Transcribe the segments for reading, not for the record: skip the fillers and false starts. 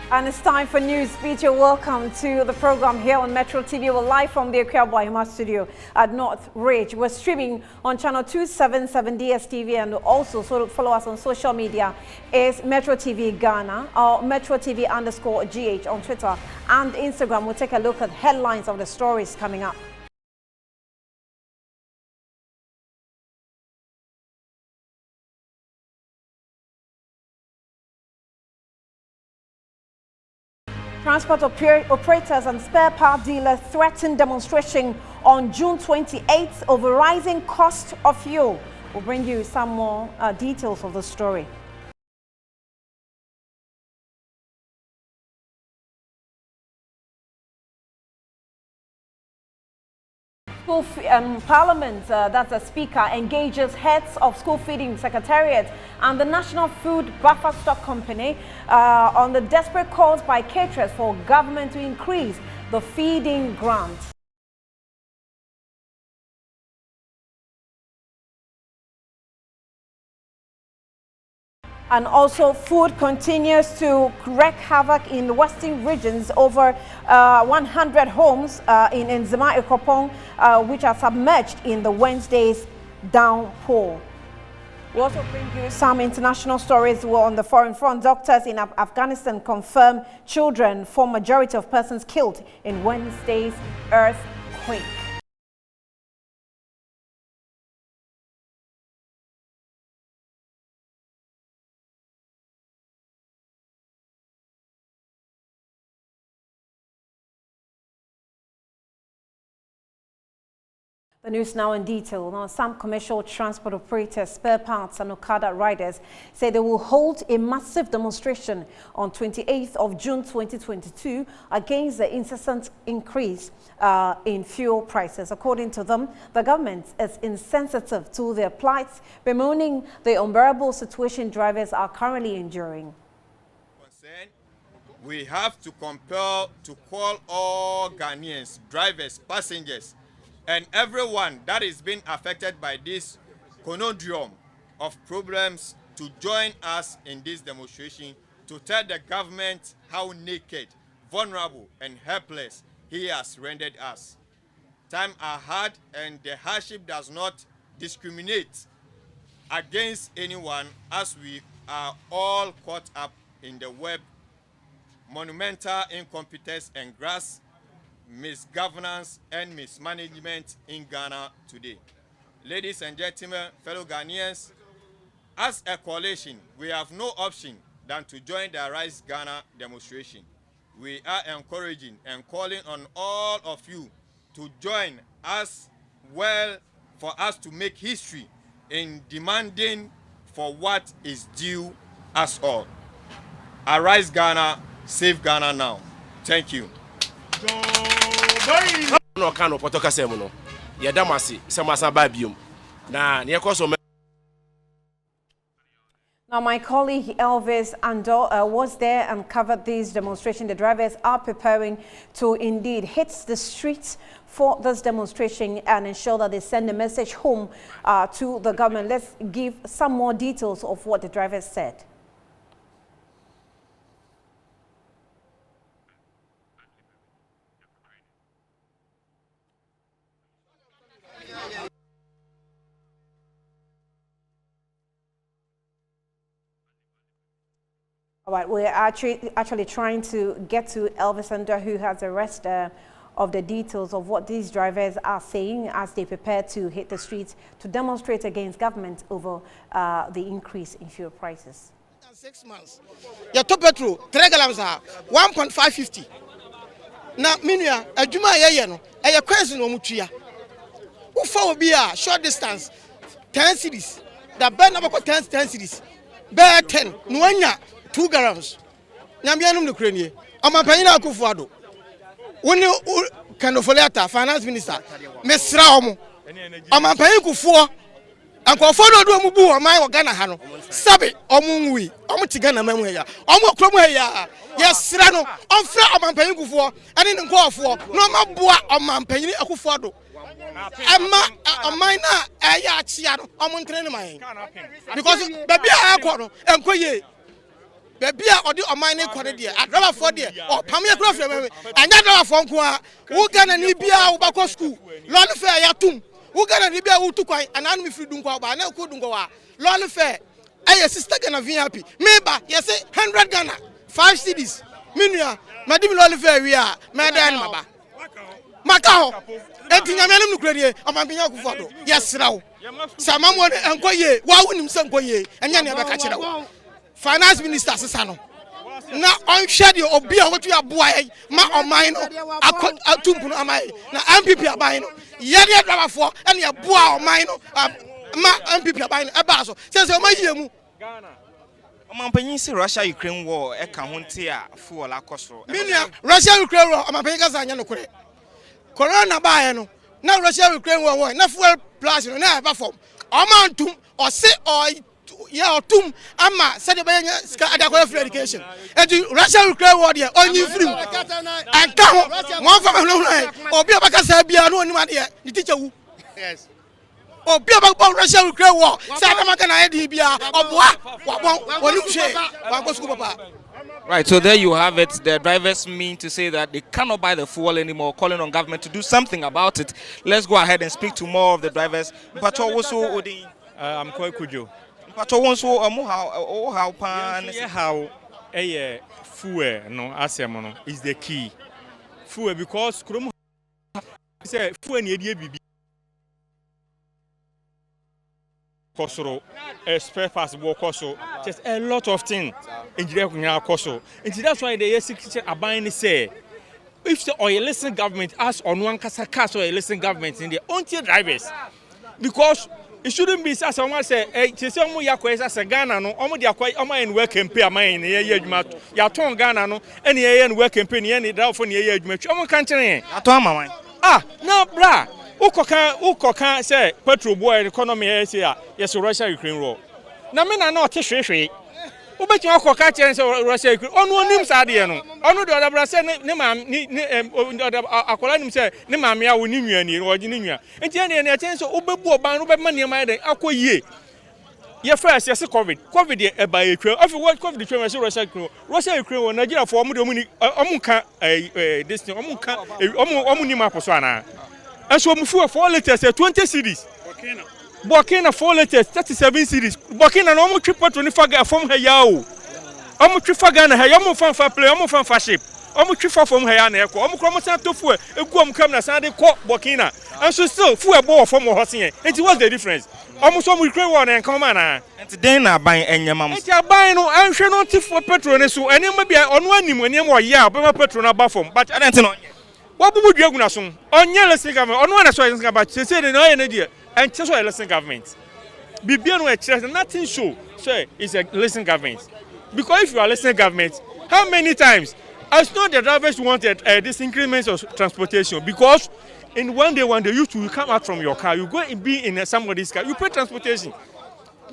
And it's time for News Beat. Welcome to the program here on Metro TV. We're live from the Akwabwa studio at North Ridge. We're streaming on channel 277 DSTV, and also follow us on social media. It's Metro TV Ghana or Metro TV _GH on Twitter and Instagram. We'll take a look at headlines of the stories coming up. Transport operators and spare part dealers threaten demonstration on June 28th over rising cost of fuel. We'll bring you some more details of the story. Parliament, that's the Speaker, engages heads of school feeding secretariat and the National Food Buffer Stock Company on the desperate calls by caterers for government to increase the feeding grant. And also, food continues to wreak havoc in the western regions. Over 100 homes in Nzema Ekopong, which are submerged in the Wednesday's downpour. We also bring you some international stories. We're on the foreign front. Doctors in Afghanistan confirm children form majority of persons killed in Wednesday's earthquake. The news now in detail. Now, some commercial transport operators, spare parts and Okada riders say they will hold a massive demonstration on 28th of June 2022 against the incessant increase in fuel prices. According to them, the government is insensitive to their plights, bemoaning the unbearable situation drivers are currently enduring. We have to compel to call all Ghanaians, drivers, passengers, and everyone that is being affected by this conundrum of problems to join us in this demonstration to tell the government how naked, vulnerable, and helpless he has rendered us. Times are hard, and the hardship does not discriminate against anyone, as we are all caught up in the web, monumental incompetence and grass misgovernance and mismanagement in Ghana today. Ladies and gentlemen, fellow Ghanaians, as a coalition, we have no option than to join the Rise Ghana demonstration. We are encouraging and calling on all of you to join us well for us to make history in demanding for what is due us all. Arise Ghana, save Ghana now. Thank you. No kano potoka semuno ya damasi semasa babium na ne ekoso. Now, my colleague Elvis Ando was there and covered this demonstration. The drivers are preparing to indeed hit the streets for this demonstration and ensure that they send a message home to the government. Let's give some more details of what the drivers said. All right, we're actually trying to get to Elvis Under, who has the rest of the details of what these drivers are saying as they prepare to hit the streets to demonstrate against government over the increase in fuel prices. 6 months. Your top petrol, 3 gallons are 1.550. Now, minua, a juma no, a question no mutia. Who will be a short distance 10 cities. The band number 10 cities. Bear 10, Nwanya. 2 gallons. Nyambianum no krenye. Amampanyina akufuado. Woni Kandofoleta finance minister. Mesra omo. Amampanyin kufuo. Ankofo no do mu bu oman wo Ghana ha no. Sabe omo nwi. Omo ti Ghana mamu ya. Omo kromo ya. Yesra no. Onfra amampanyin kufuo. Ane ne nkofo. No maboa amampanyin akufuado. Oman na eya achia no. Omo ntrene man. Because baby akọ no enkoye. Baby, or the mining quantity, I drive for there, or Pamia Grove, and that drive for Nkwa, who can an Ibia Ubako school, Lon Fair Yatum, who can an Ibia Utukai, and I'm if you don't go, but I know couldn't go. Lon Fair, I sister gonna be happy. Maybe, yes, 100 Ghana, 5 cities, Minia, Madame Lon Fair, we are, Madame Maba. Macao, and Tingamelum Nuclear, I'm being out. Yes, now. Someone and Koye, why wouldn't him send Koye, and you never catch it out. Finance Minister Sasano. Now on schedule or be what you are boy, ma or mine, a tumpu amai, now MPP are buying, Yadia driver for, and your boy or mine, ma MPP are buying a basso. Says, oh, my dear. Mampenisi Russia Ukraine war, a countia for la costo. Minia, Russia Ukraine war, my Pegas and Yanoko. Corona Bayano, now Russia Ukraine war, not full plus, you never form. Amantum or say or yeah, Tum, Amma, said about education. And Russia Ukraine war, only free. And come one from a or be a Bacasabia, no one here, the teacher. Yes. Or be about Russia Ukraine war, Sadamakan idea of what you say, Right, so there you have it. The drivers mean to say that they cannot buy the fuel anymore, calling on government to do something about it. Let's go ahead and speak to more of the drivers. I'm quite Kujo. How a fuel no asemono is the key. Fuel because Krum say fuel ni bibi. Kosoro, spare parts work also, just a lot of things. Engineer Koso. And that's why the secretary are buying say if the oil listen government asks on one cast or listen government in the own drivers. Because it shouldn't be as someone say, hey, Chisamu Yakwa as a Ghana, no, Omo Yakwa, Oma and work and pay a mine in the year, Yaton Ghana, no, any year and work and pay any doubt for the year, Omo country. Ah, no, bra. Uko say petrol boy economy here yes Russia Ukraine war. Na me na no tishwe. Ubeti uko ka chen say Russia Ukraine. Onu nim sa de no. Onu de odabra say ne ma ni akola nim say ne ma me a woni nwua ni o gi ni nwua. Enti ne chen so ubebu oban no be ma ne ma de akoyie. Ye first yes covid e ba etwa. Of what covid twa say Russia Ukraine war Nigeria for omu ka this thing omu nim aposo ana. And so, 4 liters, 20 cities. Burkina 4 liters, 37 cities. Burkina no more trip 25 from her yao. Omo trifa Ghana her, omo fan fa play, omo fan fa ship. Omo trifa from her na eko. Omo kromo san to fu egu om kam na san de ko Burkina. And so still fu e ball from hosin here. And what's the difference? Omo so mo kre one en come na. And then na ban enyamam. And ya ban no anhwe no tif for petrol ne so. Ene ma bia ono anim ene mo ya, be ma petrol na ba from. But I don't know. What would you do? On listen government, on one assurance about say no idea, and just a listen government. Be nothing show, say it's a listen government. Because if you are listening government, how many times? As not the drivers wanted this increment of transportation because in one day when you come out from your car, you go and be in somebody's car, you pay transportation.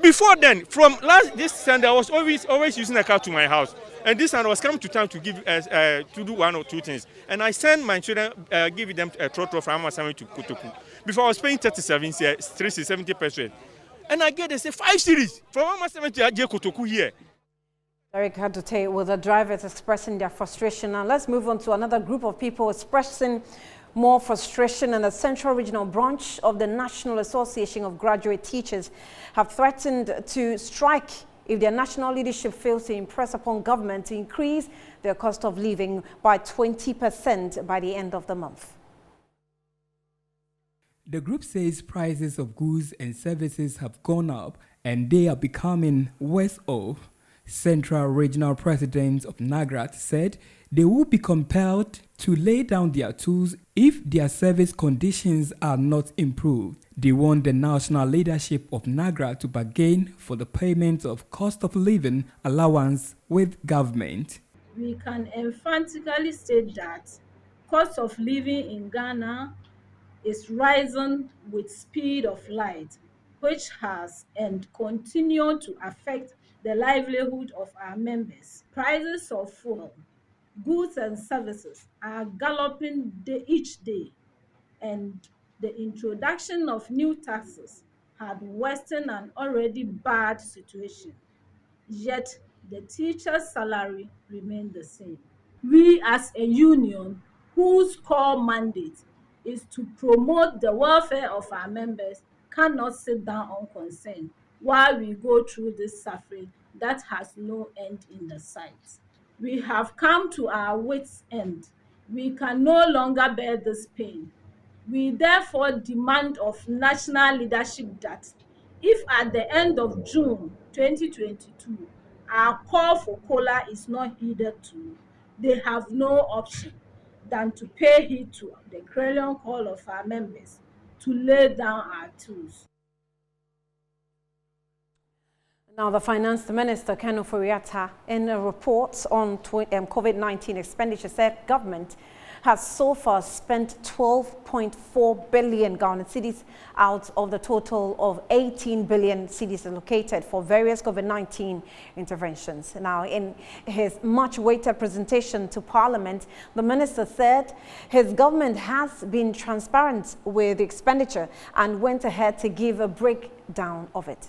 Before then, from this Sunday, I was always using a car to my house. And this one was coming to town to give to do 1 or 2 things. And I sent my children, give them a trotro from Amasami to Kotoku. Before I was paying 70%. And I get, they say, 5 cities from Amasami to Kotoku here. Eric had to take with the drivers expressing their frustration. Now let's move on to another group of people expressing more frustration. And the Central Regional Branch of the National Association of Graduate Teachers have threatened to strike if their national leadership fails to impress upon government to increase their cost of living by 20% by the end of the month. The group says prices of goods and services have gone up and they are becoming worse off. Central Regional President of NAGRAT said they will be compelled to lay down their tools if their service conditions are not improved. They want the national leadership of NAGRA to bargain for the payment of cost of living allowance with government. We can emphatically state that cost of living in Ghana is rising with speed of light, which has and continue to affect the livelihood of our members. Prices of fuel, goods and services are galloping each day, and the introduction of new taxes had worsened an already bad situation. Yet, the teacher's salary remained the same. We as a union whose core mandate is to promote the welfare of our members cannot sit down unconcerned while we go through this suffering that has no end in the sight. We have come to our wits' end. We can no longer bear this pain. We therefore demand of national leadership that if at the end of June 2022 our call for kola is not heeded to, they have no option than to pay heed to the clarion call of our members to lay down our tools. Now, the Finance Minister, Ken Ofori-Atta, in a report on COVID-19 expenditure, said government has so far spent 12.4 billion Ghana cedis out of the total of 18 billion cedis allocated for various COVID-19 interventions. Now, in his much-awaited presentation to Parliament, the minister said his government has been transparent with the expenditure and went ahead to give a breakdown of it.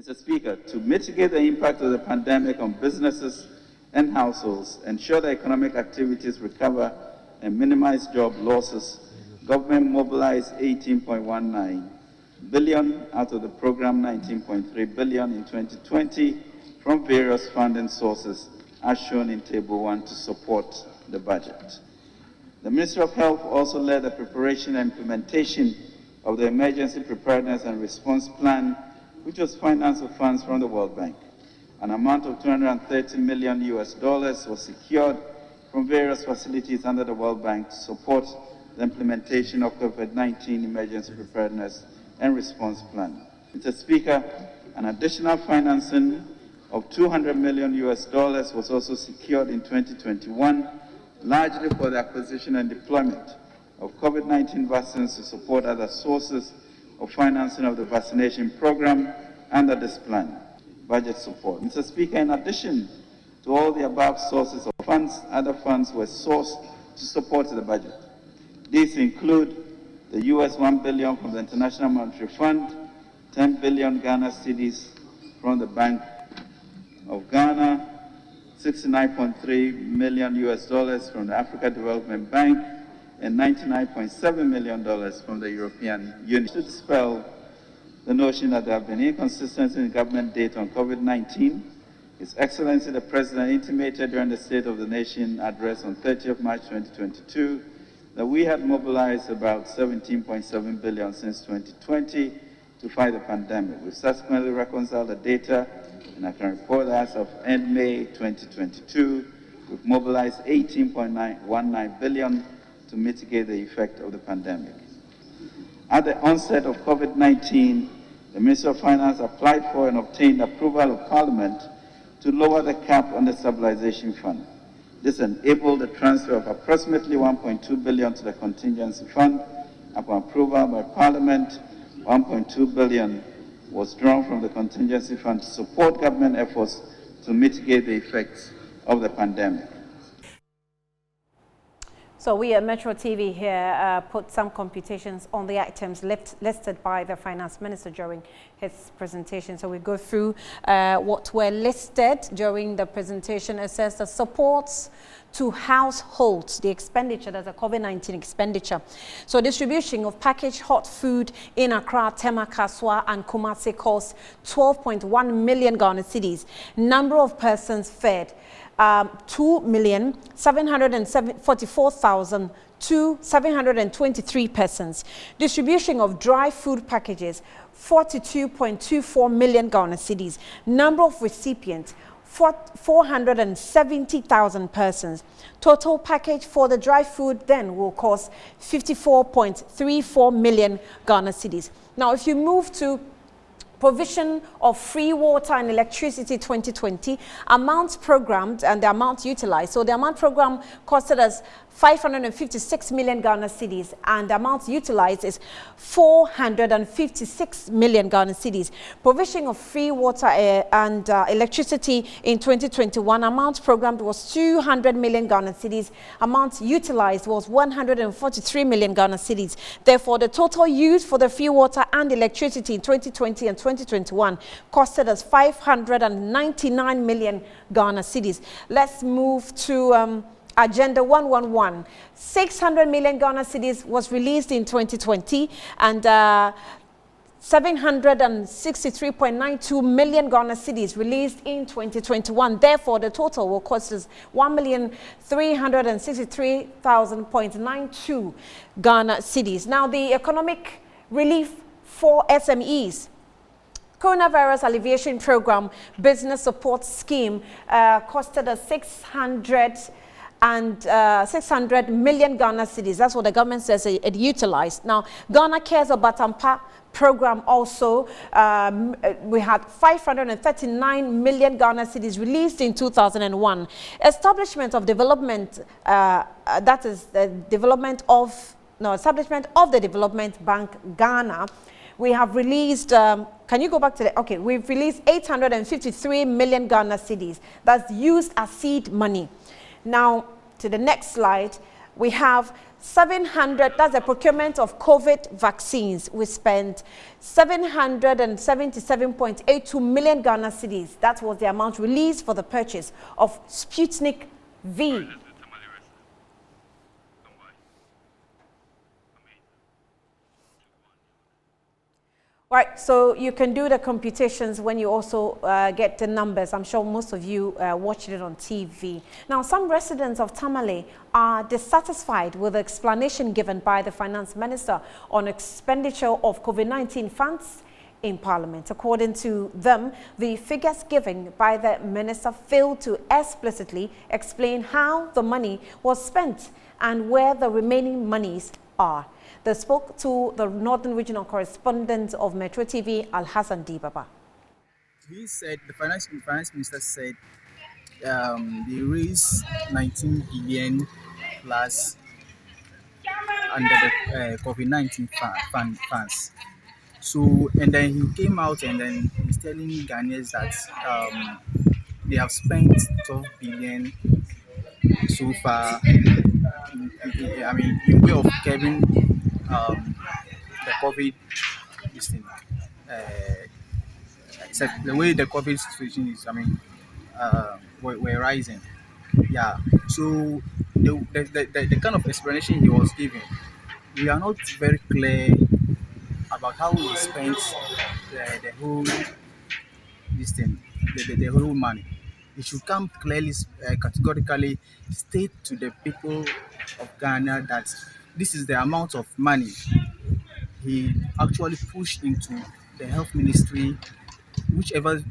Mr. Speaker, to mitigate the impact of the pandemic on businesses and households, ensure that economic activities recover and minimize job losses, government mobilized 18.19 billion out of the program 19.3 billion in 2020 from various funding sources as shown in Table 1 to support the budget. The Ministry of Health also led the preparation and implementation of the Emergency Preparedness and Response Plan, which was financed with funds from the World Bank. An amount of $230 million was secured from various facilities under the World Bank to support the implementation of COVID-19 Emergency Preparedness and Response Plan. Mr. Speaker, an additional financing of $200 million was also secured in 2021, largely for the acquisition and deployment of COVID-19 vaccines to support other sources of financing of the vaccination program under this plan. Budget support. Mr. Speaker, in addition to all the above sources of funds, other funds were sourced to support the budget. These include the $1 billion from the International Monetary Fund, 10 billion Ghana cedis from the Bank of Ghana, $69.3 million from the Africa Development Bank, and $99.7 million from the European Union. To dispel the notion that there have been inconsistencies in government data on COVID-19, His Excellency the President intimated during the State of the Nation address on 30th March 2022 that we had mobilized about 17.7 billion since 2020 to fight the pandemic. We subsequently reconciled the data, and I can report that as of end May 2022, we've mobilized 18.19 billion to mitigate the effect of the pandemic. At the onset of COVID-19, the Minister of Finance applied for and obtained approval of Parliament to lower the cap on the Stabilization Fund. This enabled the transfer of approximately 1.2 billion to the Contingency Fund. Upon approval by Parliament, 1.2 billion was drawn from the Contingency Fund to support government efforts to mitigate the effects of the pandemic. So we at Metro TV here put some computations on the items listed by the Finance Minister during his presentation. So we go through what were listed during the presentation. It says the supports to households, the expenditure, that's a COVID-19 expenditure. So distribution of packaged hot food in Accra, Tema, Kaswa and Kumasi cost 12.1 million Ghana cedis. Number of persons fed, 2,744,723 persons. Distribution of dry food packages, 42.24 million Ghana cedis. Number of recipients, 470,000 persons. Total package for the dry food then will cost 54.34 million Ghana cedis. Now, if you move to provision of free water and electricity 2020, amounts programmed and the amount utilized. So the amount programmed costed us 556 million Ghana cedis and the amount utilized is 456 million Ghana cedis. Provision of free water and electricity in 2021, amount programmed was 200 million Ghana cedis. Amount utilized was 143 million Ghana cedis. Therefore, the total used for the free water and electricity in 2020 and 2021 costed us 599 million Ghana cedis. Let's move to Agenda 111. 600 million Ghana cedis was released in 2020 and 763.92 million Ghana cedis released in 2021. Therefore, the total will cost us 1,363,000.92 Ghana cedis. Now, the economic relief for SMEs. Coronavirus Alleviation Program Business Support Scheme costed us 600 million Ghana cedis. That's what the government says it utilized. Now, Ghana Cares Obatampa program also, we had 539 million Ghana cedis released in 2001. Establishment of development, that is the establishment of the Development Bank Ghana. We have released, can you go back to the, okay, we've released 853 million Ghana cedis. That's used as seed money. Now, to the next slide, we have 700, that's the procurement of COVID vaccines. We spent 777.82 million Ghana cedis. That was the amount released for the purchase of Sputnik V. Right, so you can do the computations when you also get the numbers. I'm sure most of you watched it on TV. Now, some residents of Tamale are dissatisfied with the explanation given by the finance minister on expenditure of COVID-19 funds in Parliament. According to them, the figures given by the minister failed to explicitly explain how the money was spent and where the remaining monies are. They spoke to the Northern Regional Correspondent of Metro TV, Al-Hassan Dibaba. He said, the finance minister said they raised 19 billion plus under the COVID-19 funds. So, and then he came out and then he's telling Ghanaians that they have spent 12 billion so far. I mean, in way of curbing the COVID, this thing. The way the COVID situation is, I mean, we're rising. Yeah. So the kind of explanation he was giving, we are not very clear about how he spent the whole this thing, the whole money. It should come clearly, categorically state to the people of Ghana that this is the amount of money he actually pushed into the health ministry, whichever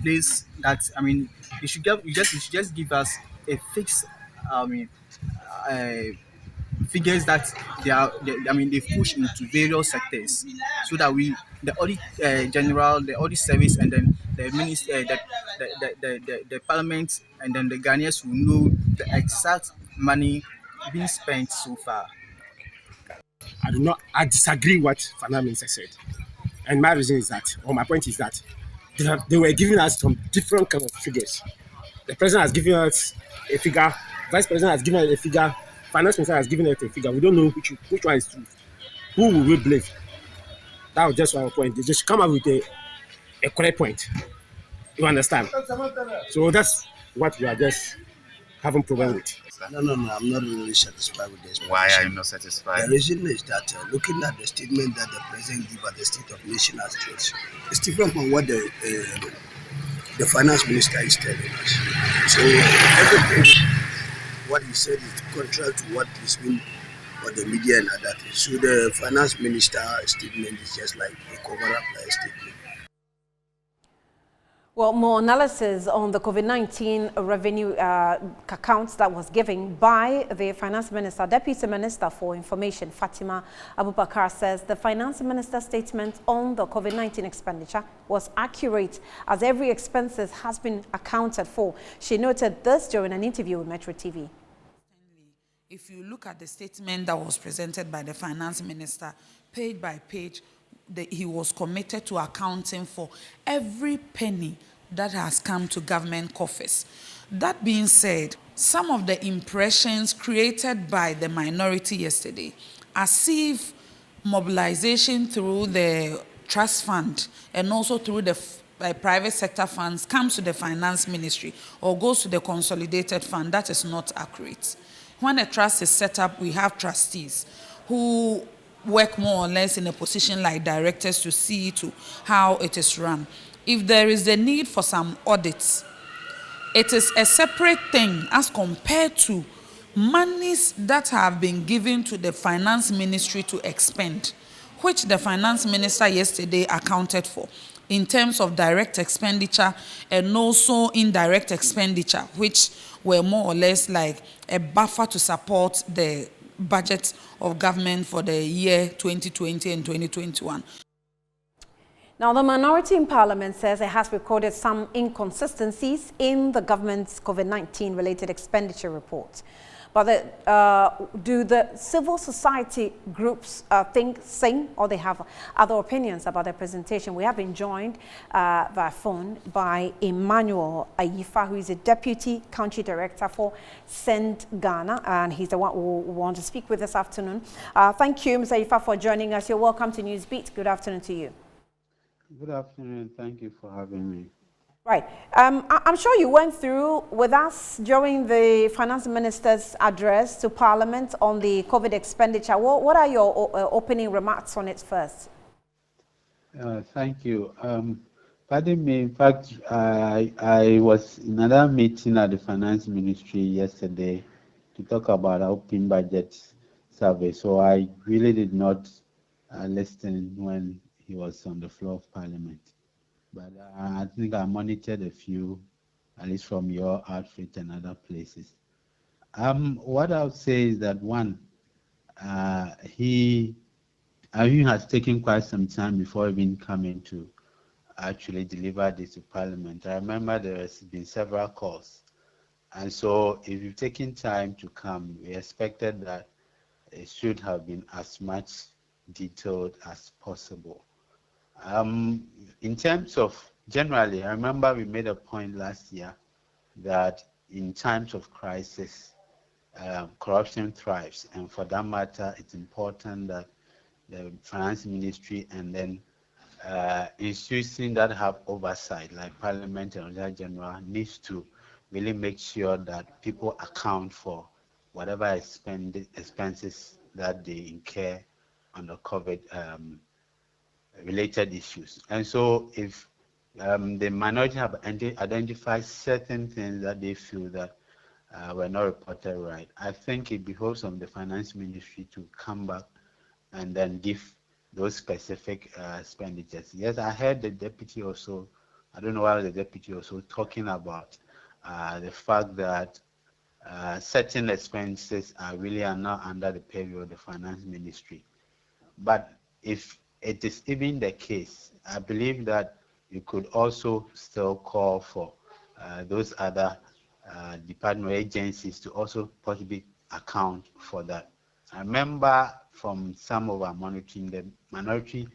place that, I mean, you should just give us a fixed, figures that they push into various sectors, so that the audit general, the audit service, and then the minister, the parliament, and then the Ghanaians will know the exact money being spent so far. I disagree with what Finance Minister said, and my reason is that, or my point is that, they were giving us some different kind of figures. The president has given us a figure, vice president has given us a figure, finance minister has given us a figure. We don't know which one is true. Who will we believe? That was just one point. They just come up with a correct point. You understand? So that's what we are just having problem with. No, I'm not really satisfied with this. Why are you not satisfied? The reason is that looking at the statement that the president gave at the State of Nation address, it's different from what the finance minister is telling us. So everything, what he said is contrary to what is being on the media and other things. So the finance minister statement is just like a cover-up statement. Well, more analysis on the COVID-19 revenue accounts that was given by the Finance Minister, Deputy Minister for Information, Fatima Abubakar, says the Finance Minister's statement on the COVID-19 expenditure was accurate as every expenses has been accounted for. She noted this during an interview with Metro TV. If you look at the statement that was presented by the Finance Minister, page by page, he was committed to accounting for every penny that has come to government coffers. That being said, some of the impressions created by the minority yesterday, as if mobilization through the trust fund and also through the private sector funds comes to the finance ministry or goes to the consolidated fund, that is not accurate. When a trust is set up, we have trustees who work more or less in a position like directors to see to how it is run. If there is a need for some audits, it is a separate thing as compared to monies that have been given to the finance ministry to expend, which the finance minister yesterday accounted for in terms of direct expenditure and also indirect expenditure, which were more or less like a buffer to support the budget of government for the year 2020 and 2021. Now, the minority in Parliament says it has recorded some inconsistencies in the government's COVID-19 related expenditure report. But do the civil society groups think same, or they have other opinions about their presentation? We have been joined by phone by Emmanuel Ayifa, who is a Deputy Country Director for Send Ghana, and he's the one who wants to speak with this afternoon. Thank you, Mr. Ayifa, for joining us. You're welcome to Newsbeat. Good afternoon to you. Good afternoon. Thank you for having me. Right. I'm sure you went through with us during the Finance Minister's address to Parliament on the COVID expenditure. What are your opening remarks on it first? Thank you. Pardon me. In fact, I was in another meeting at the Finance Ministry yesterday to talk about our open budget survey. So I really did not listen when he was on the floor of Parliament. But I think I monitored a few, at least from your outfit and other places. What I would say is that one, he has taken quite some time before even coming to actually deliver this to Parliament. I remember there has been several calls. And so if you've taken time to come, we expected that it should have been as much detailed as possible. In terms of generally, I remember we made a point last year that in times of crisis, corruption thrives, and for that matter, it's important that the finance ministry and then institutions that have oversight, like Parliament and Auditor General, needs to really make sure that people account for whatever expenses that they incur on the COVID related issues. And so if the minority have identified certain things that they feel that were not reported right, I think it behoves on the finance ministry to come back and then give those specific expenditures. Yes, I heard the deputy also, I don't know why the deputy also talking about the fact that certain expenses are not under the purview of the finance ministry. But if it is even the case, I believe that you could also still call for those other department agencies to also possibly account for that. I remember from some of our monitoring, the minority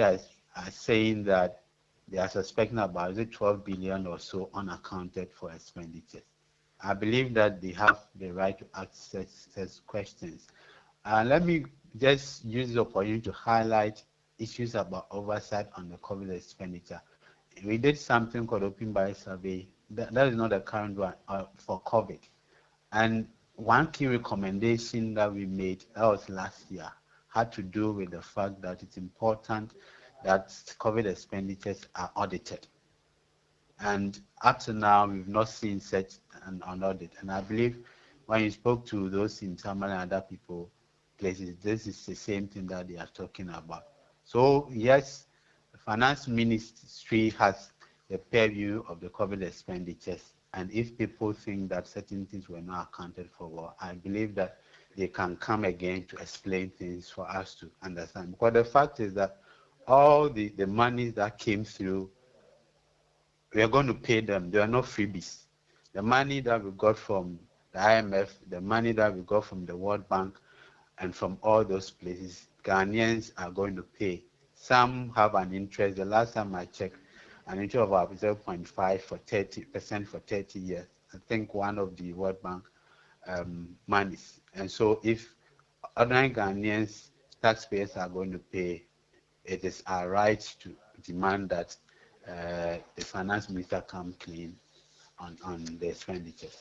are saying that they are suspecting about 12 billion or so unaccounted for expenditures. I believe that they have the right to ask such questions. Let me just use the opportunity to highlight issues about oversight on the COVID expenditure. We did something called open budget survey. That is not the current one for COVID. And one key recommendation that we made, that was last year, had to do with the fact that it's important that COVID expenditures are audited. And up to now, we've not seen such an audit. And I believe when you spoke to those in Tamale and other people, places, this is the same thing that they are talking about. So yes, the finance ministry has the purview of the COVID expenditures, and if people think that certain things were not accounted for, well, I believe that they can come again to explain things for us to understand. Because the fact is that all the money that came through, we are going to pay them. They are not freebies. The money that we got from the IMF, the money that we got from the World Bank, and from all those places, Ghanaians are going to pay. Some have an interest. The last time I checked, an interest of about 0.5 for 30% for 30 years. I think one of the World Bank monies. And so if ordinary Ghanaians, taxpayers are going to pay, it is our right to demand that the finance minister come clean on the expenditures.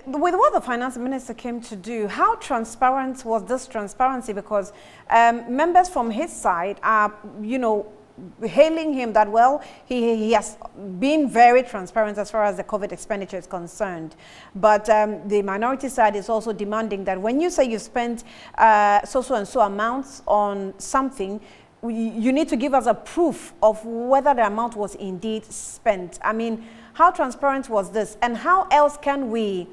With what the finance minister came to do, how transparent was this transparency? Because members from his side are, hailing him that, well, he has been very transparent as far as the COVID expenditure is concerned. But the minority side is also demanding that when you say you spent so and so amounts on something, you need to give us a proof of whether the amount was indeed spent. I mean, how transparent was this? And how else can we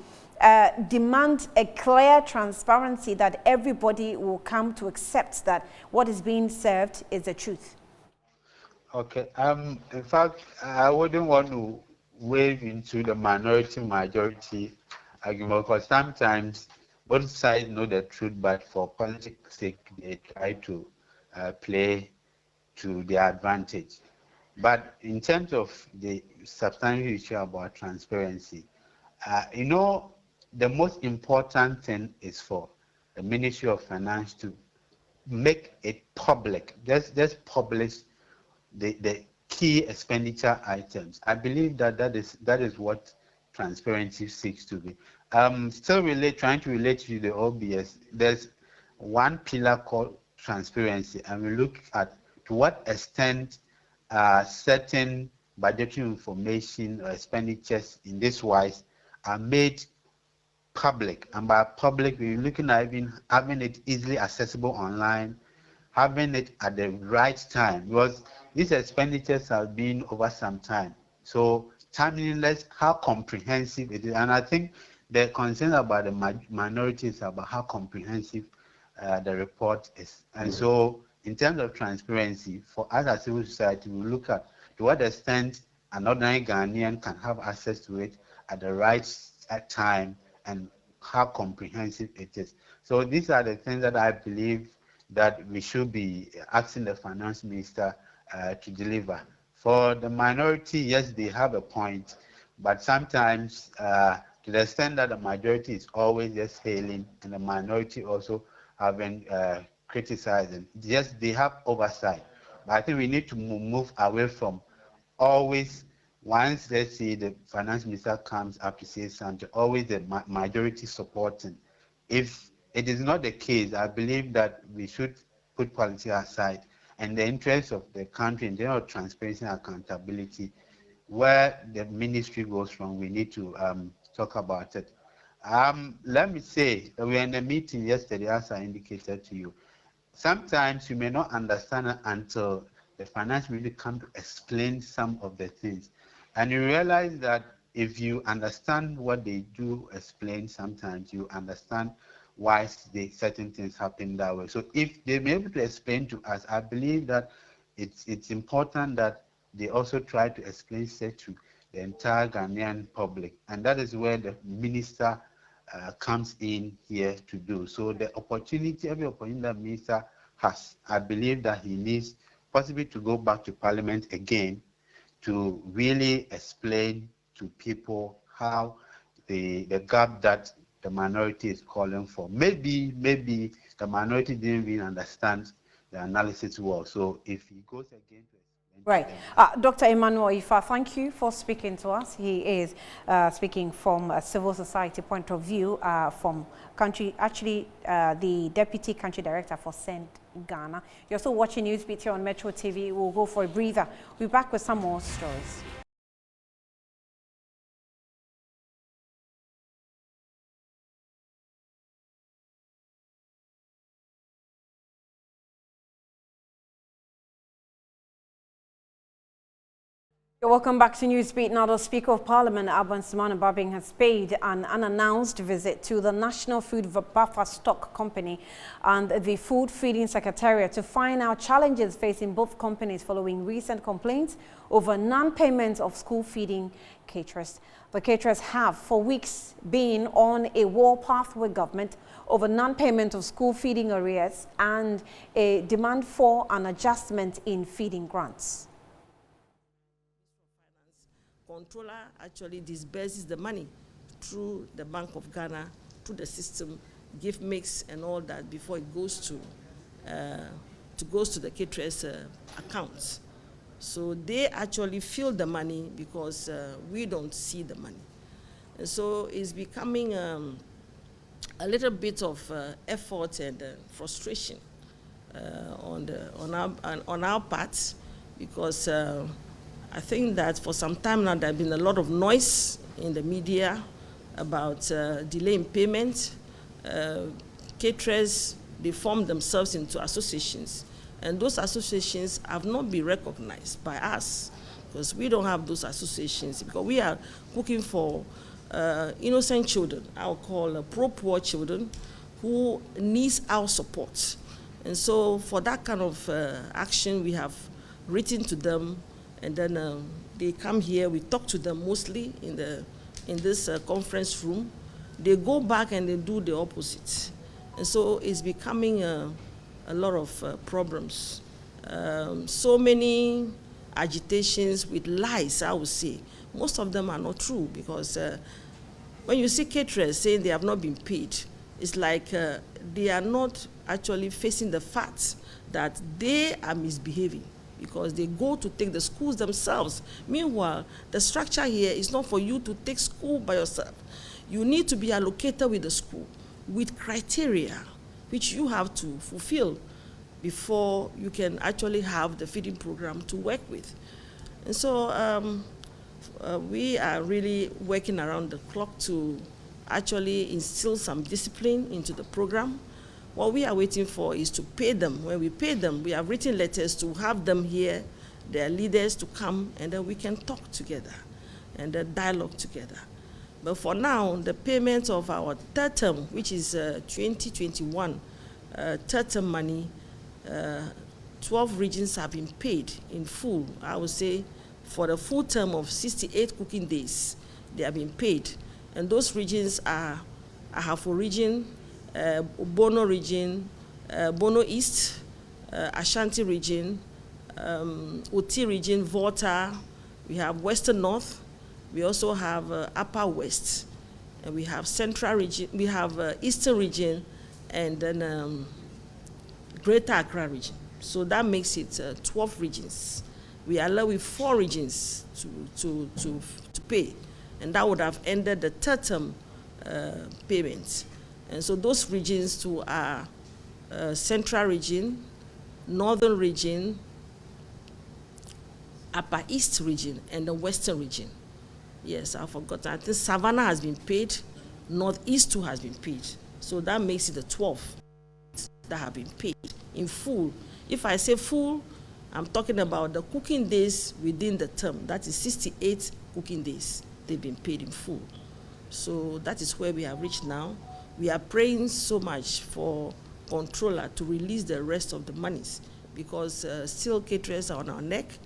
demand a clear transparency that everybody will come to accept that what is being served is the truth? Okay. In fact, I wouldn't want to wade into the minority-majority argument, because sometimes both sides know the truth, but for politics' sake, they try to play to their advantage. But in terms of the substantial issue about transparency, the most important thing is for the Ministry of Finance to make it public. Just publish the key expenditure items. I believe that is what transparency seeks to be. Still trying to relate to the OBS, there's one pillar called transparency, and we look at to what extent certain budgetary information or expenditures in this wise are made public. And by public, we're looking at even having it easily accessible online, having it at the right time, because these expenditures have been over some time. So timeliness, how comprehensive it is. And I think the concern about the minority is about how comprehensive the report is. And so in terms of transparency, for us as civil society, we look at to what extent an ordinary Ghanaian can have access to it at the right time and how comprehensive it is. So these are the things that I believe that we should be asking the finance minister to deliver. For the minority, yes, they have a point, but sometimes to the extent that the majority is always just hailing and the minority also having criticizing, yes, they have oversight. But I think we need to move away from always, once let's say the finance minister comes up to say something, always the majority supporting. If it is not the case, I believe that we should put politics aside and the interests of the country in terms of transparency and accountability. Where the ministry goes wrong, we need to talk about it. Let me say, we were in a meeting yesterday, as I indicated to you. Sometimes you may not understand it until the finance ministry come to explain some of the things. And you realize that if you understand what they do explain, sometimes you understand why certain things happen that way. So if they may be able to explain to us, I believe that it's important that they also try to explain to the entire Ghanaian public. And that is where the minister comes in here to do. So the opportunity, every opportunity that minister has, I believe that he needs possibly to go back to Parliament again to really explain to people how the gap that the minority is calling for. Maybe the minority didn't really understand the analysis well. So if he goes again to right. Dr. Emmanuel Ayifa, thank you for speaking to us. He is speaking from a civil society point of view from country, actually the Deputy Country Director for Send Ghana. You're still watching Newsbeat here on Metro TV. We'll go for a breather. We'll be back with some more stories. Welcome back to Newsbeat. Now, the Speaker of Parliament, Alban Simon Babing, has paid an unannounced visit to the National Food Buffer Stock Company and the Food Feeding Secretariat to find out challenges facing both companies following recent complaints over non-payment of school feeding caterers. The caterers have for weeks been on a warpath with government over non-payment of school feeding arrears and a demand for an adjustment in feeding grants. Controller actually disburses the money through the Bank of Ghana, through the system, gift mix and all that before it goes to goes to the caterers' accounts. So they actually feel the money because we don't see the money. And so it's becoming a little bit of effort and frustration on our part, because I think that for some time now there has been a lot of noise in the media about delay in payment. Caterers, they form themselves into associations, and those associations have not been recognized by us, because we don't have those associations, because we are cooking for innocent children, I'll call pro-poor children, who needs our support. And so for that kind of action, we have written to them, and then they come here, we talk to them mostly in this conference room. They go back and they do the opposite. And so it's becoming a lot of problems. So many agitations with lies, I would say. Most of them are not true, because when you see caterers saying they have not been paid, it's like they are not actually facing the fact that they are misbehaving, because they go to take the schools themselves. Meanwhile, the structure here is not for you to take school by yourself. You need to be allocated with the school, with criteria which you have to fulfill before you can actually have the feeding program to work with. And so we are really working around the clock to actually instill some discipline into the program. What we are waiting for is to pay them. When we pay them, we have written letters to have them here, their leaders to come, and then we can talk together and dialogue together. But for now, the payment of our third term, which is 2021 third term money, 12 regions have been paid in full. I would say for the full term of 68 cooking days, they have been paid. And those regions are Ahafo region, Bono region, Bono East, Ashanti region, Oti region, Volta. We have Western North. We also have Upper West. And we have Central region. We have Eastern region, and then Greater Accra region. So that makes it 12 regions. We allow with 4 regions to pay, and that would have ended the third term payments. And so those regions too are Central region, Northern region, Upper East region, and the Western region. Yes, I forgot. I think Savannah has been paid, Northeast too has been paid. So that makes it the 12 that have been paid in full. If I say full, I'm talking about the cooking days within the term. That is 68 cooking days. They've been paid in full. So that is where we have reached now. We are praying so much for controller to release the rest of the monies, because still caterers are on our neck.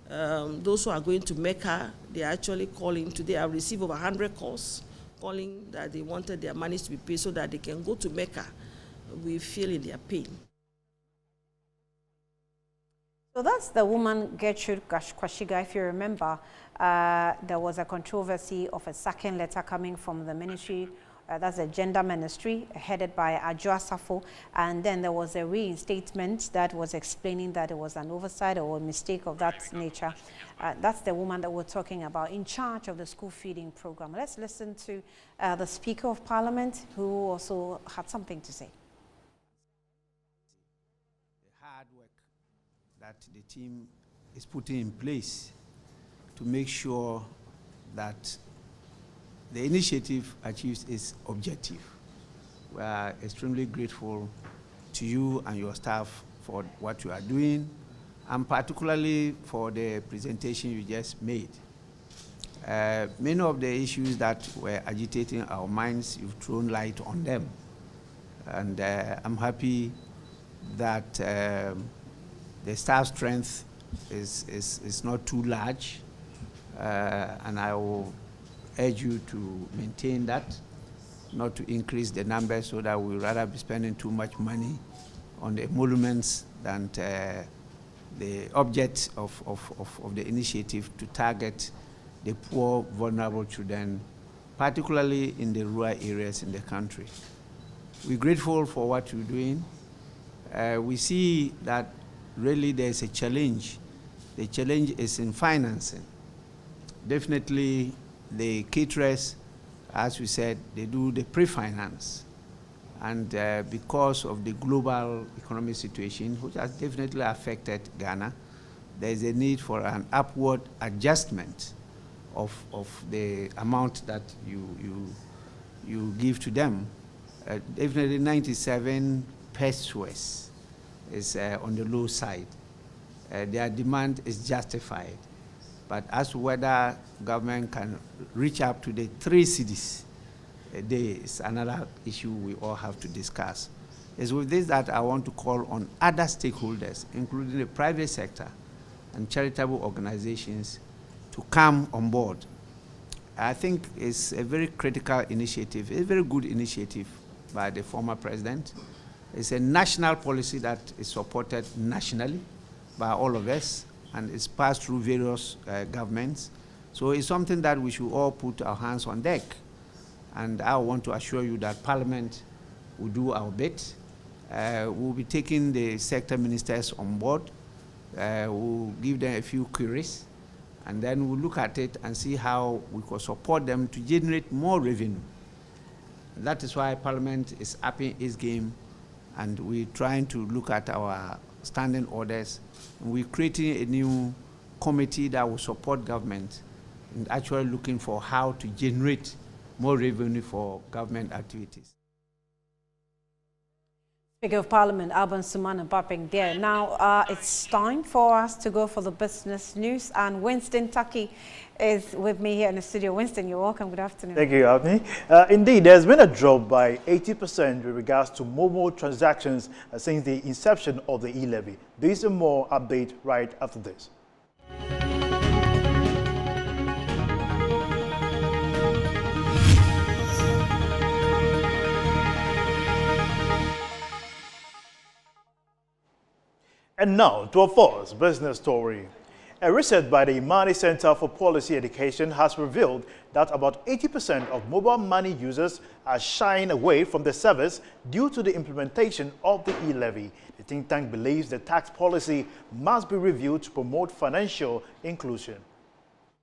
Those who are going to Mecca, they are actually calling. Today I received over 100 calls calling that they wanted their monies to be paid so that they can go to Mecca. We feel in their pain. So that's the woman, Gertrude Kwashiga. If you remember, there was a controversy of a sacking letter coming from the ministry, that's the gender ministry, headed by Adjo Asafo, and then there was a reinstatement that was explaining that it was an oversight or a mistake of that nature. That's the woman that we're talking about, in charge of the school feeding program. Let's listen to the Speaker of Parliament, who also had something to say. The hard work that the team is putting in place to make sure that the initiative achieves its objective. We are extremely grateful to you and your staff for what you are doing, and particularly for the presentation you just made. Many of the issues that were agitating our minds, you've thrown light on them. And I'm happy that the staff strength is not too large, and I will urge you to maintain that, not to increase the numbers, so that we'll rather be spending too much money on the emoluments than the object of the initiative to target the poor, vulnerable children, particularly in the rural areas in the country. We're grateful for what you're doing. we see that really there's a challenge. The challenge is in financing. Definitely the caterers, as we said, they do the pre-finance. And because of the global economic situation, which has definitely affected Ghana, there's a need for an upward adjustment of the amount that you give to them. Definitely 97 pesos is on the low side. Their demand is justified. But as to whether government can reach up to the 3 cedis a day is another issue we all have to discuss. It's with this that I want to call on other stakeholders, including the private sector and charitable organizations, to come on board. I think it's a very critical initiative, a very good initiative by the former president. It's a national policy that is supported nationally by all of us, and it's passed through various governments. So it's something that we should all put our hands on deck. And I want to assure you that Parliament will do our bit. We'll be taking the sector ministers on board. We'll give them a few queries, and then we'll look at it and see how we can support them to generate more revenue. That is why Parliament is upping its game, and we're trying to look at our standing orders. And we're creating a new committee that will support government in actually looking for how to generate more revenue for government activities. Speaker of Parliament, Alban Suman Paping there. Now it's time for us to go for the business news, and Winston Taki is with me here in the studio. Winston, you're welcome. Good afternoon. Thank you, Avni. Indeed, there's been a drop by 80% with regards to mobile transactions since the inception of the e-levy. This and more update right after this. And now to our first business story. A research by the Mane Center for Policy Education has revealed that about 80% of mobile money users are shying away from the service due to the implementation of the e-levy. The think tank believes the tax policy must be reviewed to promote financial inclusion.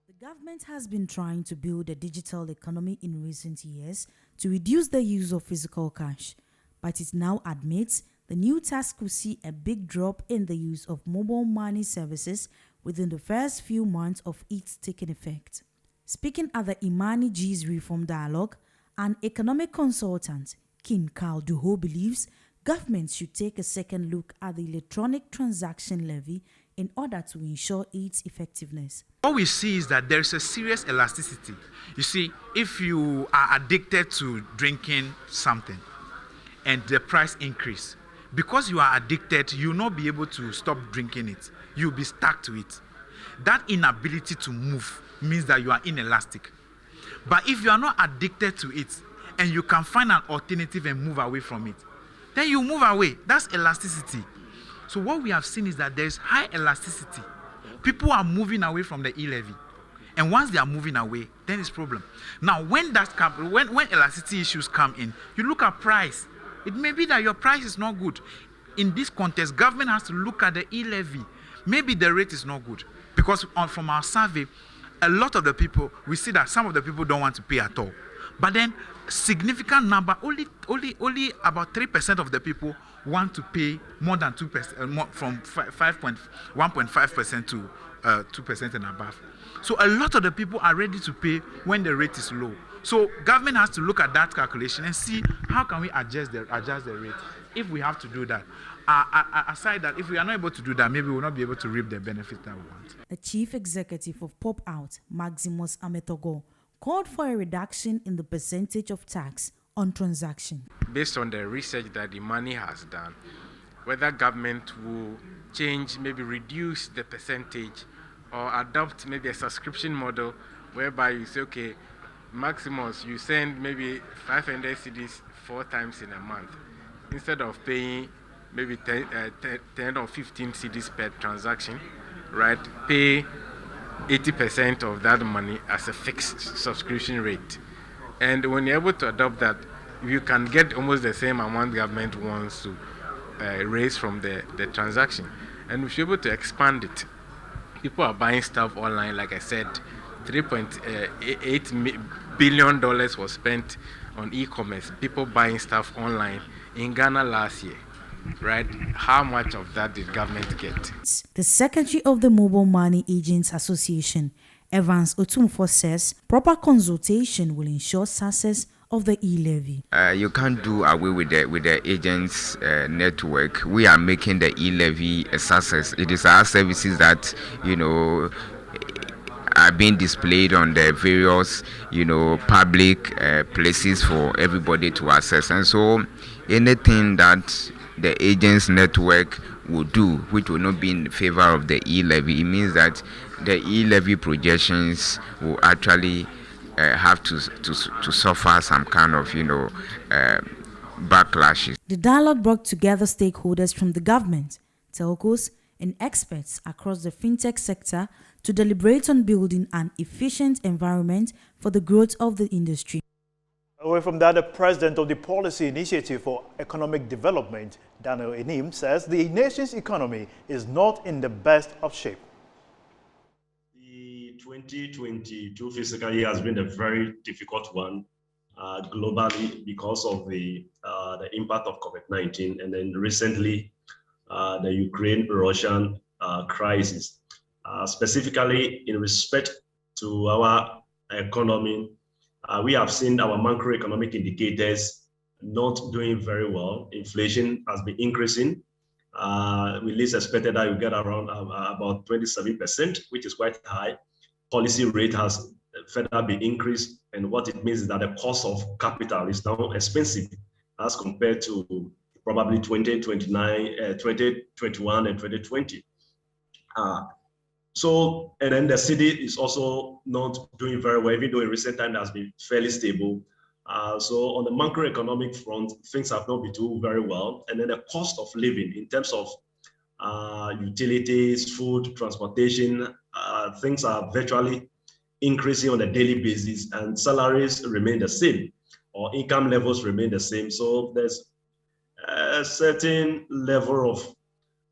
The government has been trying to build a digital economy in recent years to reduce the use of physical cash, but it now admits the new tax could see a big drop in the use of mobile money services within the first few months of its taking effect. Speaking at the Imani G's Reform Dialogue, an economic consultant, Kin Carl Duho, believes government should take a second look at the electronic transaction levy in order to ensure its effectiveness. What we see is that there is a serious elasticity. You see, if you are addicted to drinking something and the price increase, because you are addicted, you will not be able to stop drinking it. You'll be stuck to it. That inability to move means that you are inelastic. But if you are not addicted to it and you can find an alternative and move away from it, then you move away. That's elasticity. So what we have seen is that there's high elasticity. People are moving away from the e-levy. And once they are moving away, then it's a problem. Now, when elasticity issues come in, you look at price. It may be that your price is not good. In this context, government has to look at the e-levy. Maybe the rate is not good. Because from our survey, a lot of the people, we see that some of the people don't want to pay at all. But then, significant number, only about 3% of the people want to pay more than 2%, from 1.5% to 2% and above. So a lot of the people are ready to pay when the rate is low. So government has to look at that calculation and see how can we adjust the rate if we have to do that. Aside that, if we are not able to do that, maybe we will not be able to reap the benefits that we want. The chief executive of Pop Out, Maximus Ametogo, called for a reduction in the percentage of tax on transaction. Based on the research that the money has done, whether government will change, maybe reduce the percentage or adopt maybe a subscription model whereby you say, okay, Maximus, you send maybe 500 cedis 4 times in a month. Instead of paying maybe 10 or 15 cedis per transaction, right? Pay 80% of that money as a fixed subscription rate. And when you're able to adopt that, you can get almost the same amount government wants to raised from the transaction, and we should be able to expand it. People are buying stuff online, like I said. $3.8 billion was spent on e-commerce. People buying stuff online in Ghana last year, right? How much of that did government get? The secretary of the Mobile Money Agents Association, Evans Otumfo, says proper consultation will ensure success of the e-levy. You can't do away with the agents network. We are making the e-levy a success. It is our services that are being displayed on the various public places for everybody to access, and so anything that the agents network will do which will not be in favor of the e-levy, it means that the e-levy projections will actually have to suffer some kind of backlashes. The dialogue brought together stakeholders from the government, telcos, and experts across the fintech sector to deliberate on building an efficient environment for the growth of the industry. Away from that, the president of the Policy Initiative for Economic Development, Daniel Enim, says the nation's economy is not in the best of shape. The 2022 fiscal year has been a very difficult one globally because of the impact of COVID-19, and then recently the Ukraine-Russian crisis. Specifically in respect to our economy, we have seen our macroeconomic indicators not doing very well. Inflation has been increasing. We least expected that we get around about 27%, which is quite high. Policy rate has further been increased, and what it means is that the cost of capital is now expensive as compared to probably 2021 and 2020. And then the city is also not doing very well, even though in recent time it has been fairly stable. So on the macroeconomic front, things have not been doing very well. And then the cost of living in terms of utilities, food, transportation, things are virtually increasing on a daily basis, and salaries remain the same, or income levels remain the same. So there's a certain level of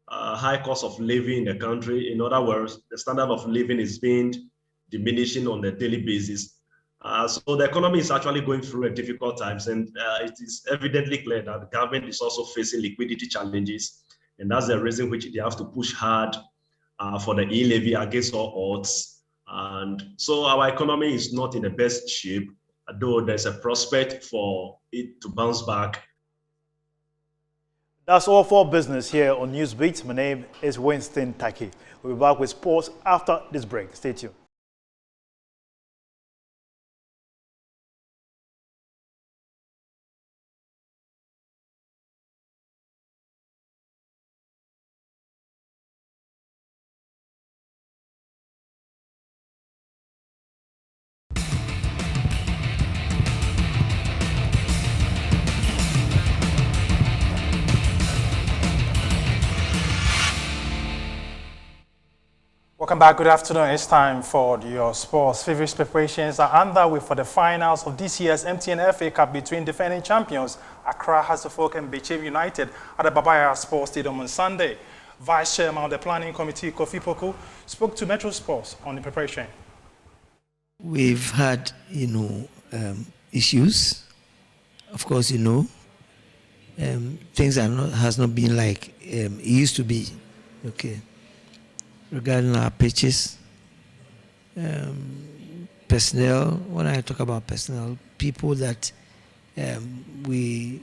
high cost of living in the country. In other words, the standard of living is being diminishing on a daily basis. So the economy is actually going through a difficult times, and it is evidently clear that the government is also facing liquidity challenges, and that's the reason which they have to push hard for the e-levy against all odds. And so our economy is not in the best shape, though there's a prospect for it to bounce back. That's all for business here on Newsbeat. My name is Winston Taki. We'll be back with sports after this break. Stay tuned. Welcome back. Good afternoon. It's time for your sports. Feverish preparations are underway for the finals of this year's MTN FA Cup between defending champions Accra Hasselhoff and Bechem United at the Babaya Sports Stadium on Sunday. Vice Chairman of the Planning Committee, Kofi Poku, spoke to Metro Sports on the preparation. We've had, issues. Of course, things has not been like it used to be. Okay. Regarding our pitches, personnel. When I talk about personnel, people that we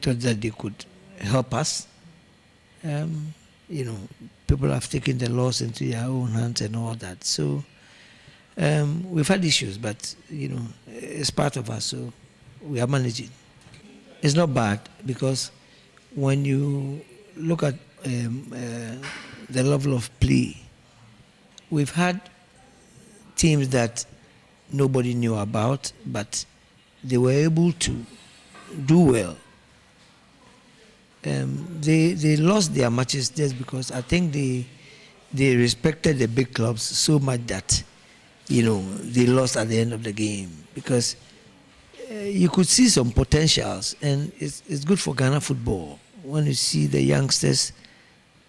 thought that they could help us. People have taken the laws into their own hands and all that. So we've had issues, but it's part of us. So we are managing. It's not bad because when you look at the level of play, we've had teams that nobody knew about, but they were able to do well. They lost their matches just because I think they respected the big clubs so much that they lost at the end of the game, because you could see some potentials, and it's good for Ghana football when you see the youngsters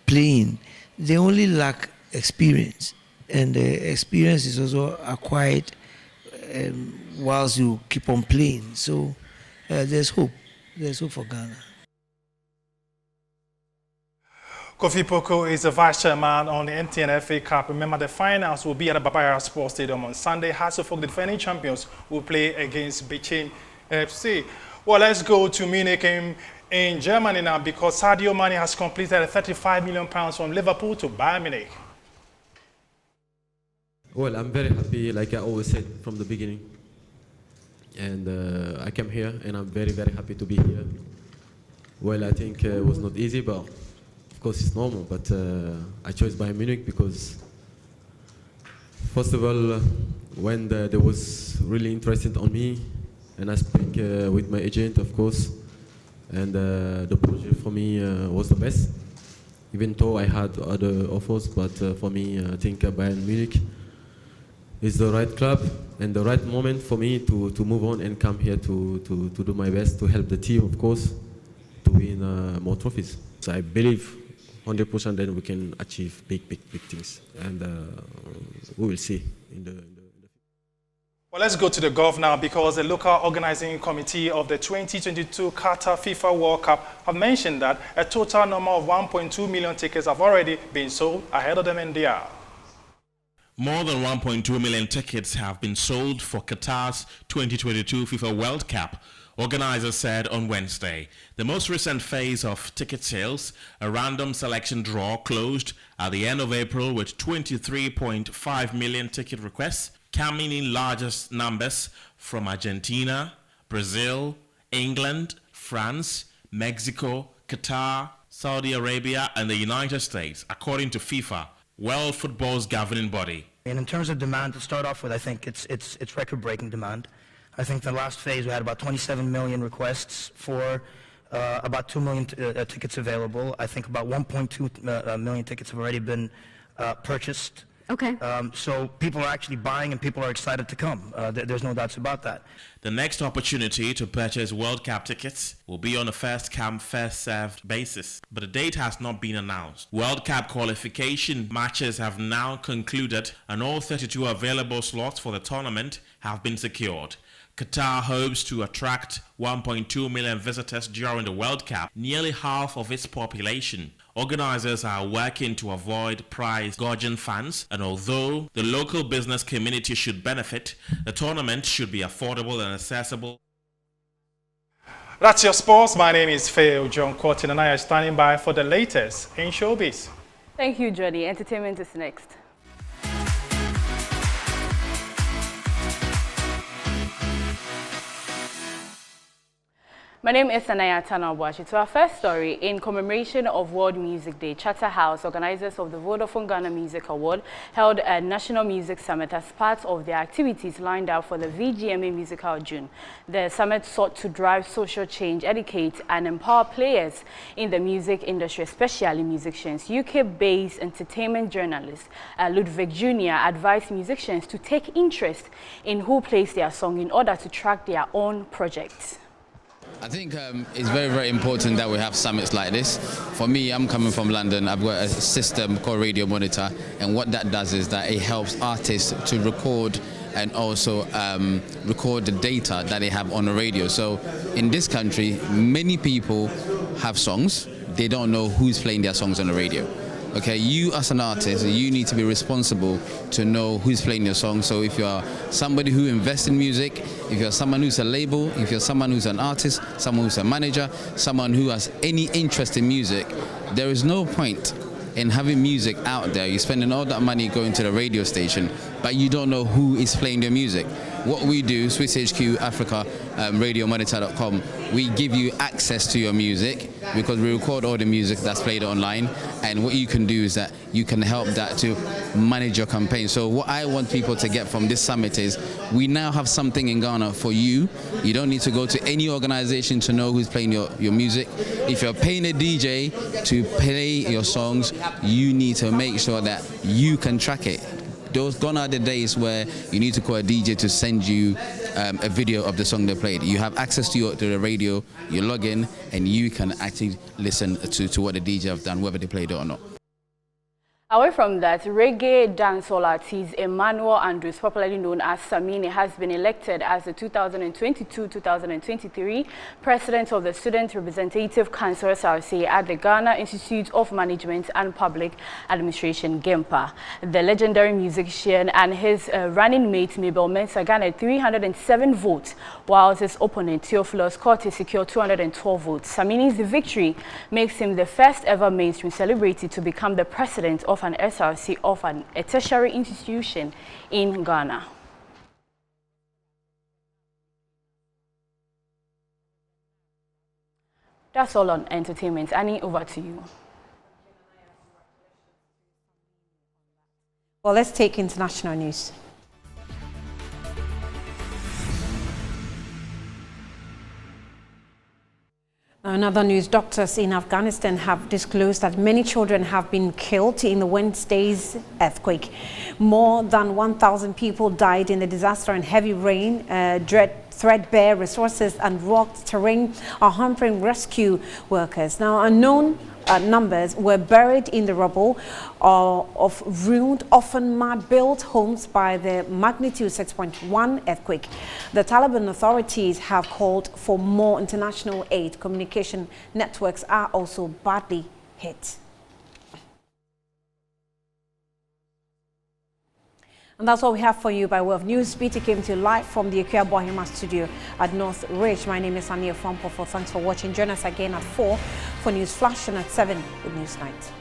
playing, they only lack experience. And the experience is also acquired whilst you keep on playing. So there's hope. There's hope for Ghana. Kofi Poku is the vice chairman on the MTN FA Cup. Remember, the finals will be at the Baba Sports Stadium on Sunday. Hasselhoff, the defending champions, will play against Beijing FC. Well, let's go to Munich in Germany now, because Sadio Mane has completed £35 million from Liverpool to Bayern Munich. Well, I'm very happy, like I always said from the beginning. And I came here, and I'm very, very happy to be here. Well, I think it was not easy, but of course it's normal. But I chose Bayern Munich because, first of all, when there was really interested on me, and I speak with my agent, of course, and the project for me was the best. Even though I had other offers, but for me, I think Bayern Munich is the right club and the right moment for me to move on and come here to do my best to help the team, of course, to win more trophies. So I believe 100% that we can achieve big things, and we will see in the. Well, let's go to the golf now, because the local organizing committee of the 2022 Qatar FIFA World Cup have mentioned that a total number of 1.2 million tickets have already been sold ahead of the Mondial. More than 1.2 million tickets have been sold for Qatar's 2022 FIFA World Cup, organizers said on Wednesday. The most recent phase of ticket sales, a random selection draw, closed at the end of April with 23.5 million ticket requests, coming in largest numbers from Argentina, Brazil, England, France, Mexico, Qatar, Saudi Arabia, and the United States, according to FIFA, world football's governing body. And in terms of demand, to start off with, I think it's record-breaking demand. I think the last phase we had about 27 million requests for about 2 million tickets available. I think about 1.2 million tickets have already been purchased. Okay. So people are actually buying and people are excited to come. There's no doubts about that. The next opportunity to purchase World Cup tickets will be on a first-come, first-served basis, but the date has not been announced. World Cup qualification matches have now concluded, and all 32 available slots for the tournament have been secured. Qatar hopes to attract 1.2 million visitors during the World Cup, nearly half of its population. Organizers are working to avoid price-gouging fans, and although the local business community should benefit, the tournament should be affordable and accessible. That's your sports. My name is Phil John Cortin, and I am standing by for the latest in showbiz. Thank you, Jody. Entertainment is next. My name is Anaya Tanabwashi. To our first story, in commemoration of World Music Day, Charter House, organizers of the Vodafone Ghana Music Award, held a National Music Summit as part of their activities lined up for the VGMA Musical June. The summit sought to drive social change, educate and empower players in the music industry, especially musicians. UK-based entertainment journalist Ludwig Jr. advised musicians to take interest in who plays their song in order to track their own projects. I think it's very, very important that we have summits like this. For me, I'm coming from London. I've got a system called Radio Monitor, and what that does is that it helps artists to record and also record the data that they have on the radio. So in this country, many people have songs. They don't know who's playing their songs on the radio. Okay, you as an artist, you need to be responsible to know who's playing your song. So if you're somebody who invests in music, if you're someone who's a label, if you're someone who's an artist, someone who's a manager, someone who has any interest in music, there is no point in having music out there. You're spending all that money going to the radio station, but you don't know who is playing your music. What we do, Swiss HQ Africa, RadioMonitor.com, we give you access to your music because we record all the music that's played online, and what you can do is that you can help that to manage your campaign. So what I want people to get from this summit is we now have something in Ghana for you. You don't need to go to any organization to know who's playing your music. If you're paying a DJ to play your songs, you need to make sure that you can track it. Those gone are the days where you need to call a DJ to send you a video of the song they played. You have access to the radio, you log in, and you can actually listen to what the DJ have done, whether they played it or not. Away from that, reggae dancehall artist Emmanuel Andrews, popularly known as Samini, has been elected as the 2022-2023 President of the Student Representative Council SRC at the Ghana Institute of Management and Public Administration, GEMPA. The legendary musician and his running mate Mabel Mensah garnered 307 votes, while his opponent Theophilus Corte secured 212 votes. Samini's victory makes him the first ever mainstream celebrity to become the president of an SRC of a tertiary institution in Ghana. That's all on entertainment. Annie, over to you. Well, let's take international news. Another news, doctors in Afghanistan have disclosed that many children have been killed in Wednesday's earthquake. More than 1,000 people died in the disaster, and heavy rain, threadbare resources and rock terrain are hampering rescue workers. Now, unknown numbers were buried in the rubble of ruined, often mud-built homes by the magnitude 6.1 earthquake. The Taliban authorities have called for more international aid. Communication networks are also badly hit. And that's all we have for you by way of news. BT came to you live from the Ikea Bohema studio at North Ridge. My name is Ania Frampo. Thanks for watching. Join us again at 4 for News Flash and at 7 with News Night.